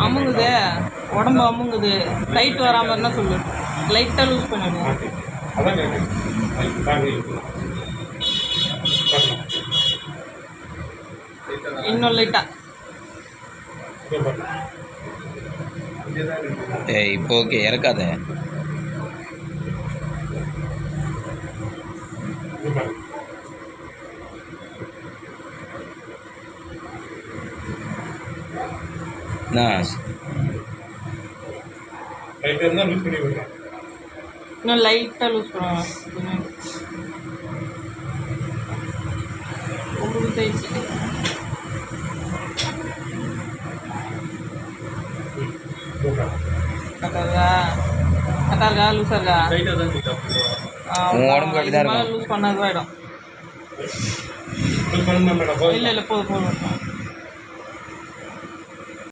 அமுங்குது, உடம்பு அமுங்குது, டைட் வராமல் இருந்தால் சொல்லு. லைட்டாக லூஸ் பண்ணிடுவோம். இன்னும் லைட்டாக. இப்போ ஓகே, இறக்காத. இன்னும் லைட்டாக லூஸ் பண்ணுவேன். ரொம்ப லூஸ் ஆயிடுச்சு. கரெக்டாக இருக்கா லூஸாக இருக்கா? உடம்பு லூஸ் பண்ணாதான் ஆகிடும். இல்லை போதும்.